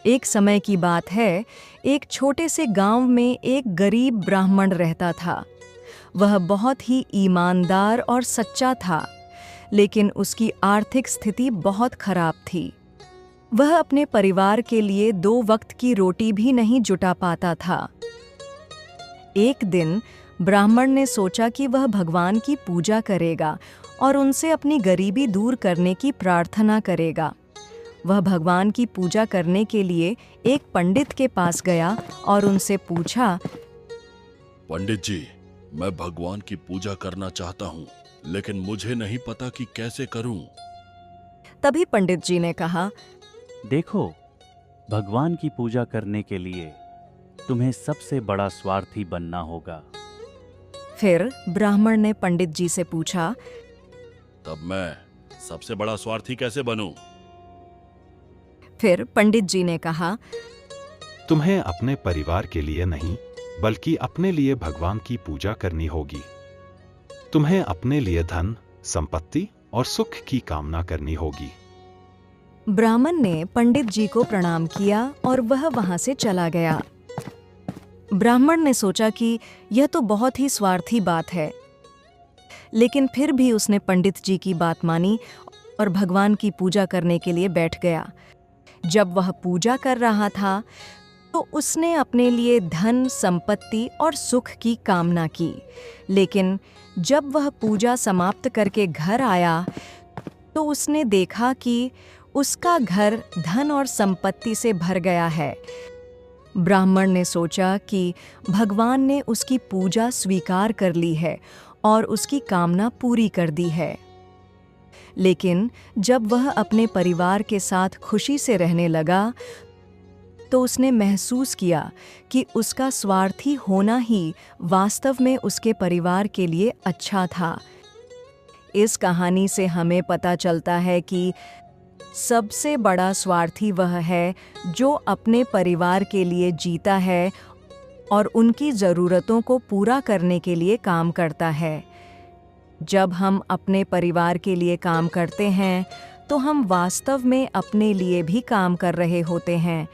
एक समय की बात है, एक छोटे से गांव में एक गरीब ब्राह्मण रहता था। वह बहुत ही ईमानदार और सच्चा था, लेकिन उसकी आर्थिक स्थिति बहुत खराब थी। वह अपने परिवार के लिए 2 वक्त की रोटी भी नहीं जुटा पाता था। एक दिन ब्राह्मण ने सोचा कि वह भगवान की पूजा करेगा और उनसे अपनी गरीबी दूर करने की प्रार्थना करेगा। वह भगवान की पूजा करने के लिए एक पंडित के पास गया और उनसे पूछा, पंडित जी, मैं भगवान की पूजा करना चाहता हूँ, लेकिन मुझे नहीं पता कि कैसे करूँ। तभी पंडित जी ने कहा, देखो, भगवान की पूजा करने के लिए तुम्हें सबसे बड़ा स्वार्थी बनना होगा। फिर ब्राह्मण ने पंडित जी से पूछा, तब मैं सबसे बड़ा स्वार्थी कैसे बनूं? फिर पंडित जी ने कहा, तुम्हें अपने परिवार के लिए नहीं, बल्कि अपने लिए भगवान की पूजा करनी होगी। तुम्हें अपने लिए धन, संपत्ति और सुख की कामना करनी होगी। ब्राह्मण ने पंडित जी को प्रणाम किया और वह वहां से चला गया। ब्राह्मण ने सोचा कि यह तो बहुत ही स्वार्थी बात है, लेकिन फिर भी उसने पंडित जी की बात मानी और भगवान की पूजा करने के लिए बैठ गया। जब वह पूजा कर रहा था तो उसने अपने लिए धन, संपत्ति और सुख की कामना की, लेकिन जब वह पूजा समाप्त करके घर आया तो उसने देखा कि उसका घर धन और संपत्ति से भर गया है। ब्राह्मण ने सोचा कि भगवान ने उसकी पूजा स्वीकार कर ली है और उसकी कामना पूरी कर दी है। लेकिन जब वह अपने परिवार के साथ खुशी से रहने लगा तो उसने महसूस किया कि उसका स्वार्थी होना ही वास्तव में उसके परिवार के लिए अच्छा था। इस कहानी से हमें पता चलता है कि सबसे बड़ा स्वार्थी वह है जो अपने परिवार के लिए जीता है और उनकी ज़रूरतों को पूरा करने के लिए काम करता है। जब हम अपने परिवार के लिए काम करते हैं तो हम वास्तव में अपने लिए भी काम कर रहे होते हैं।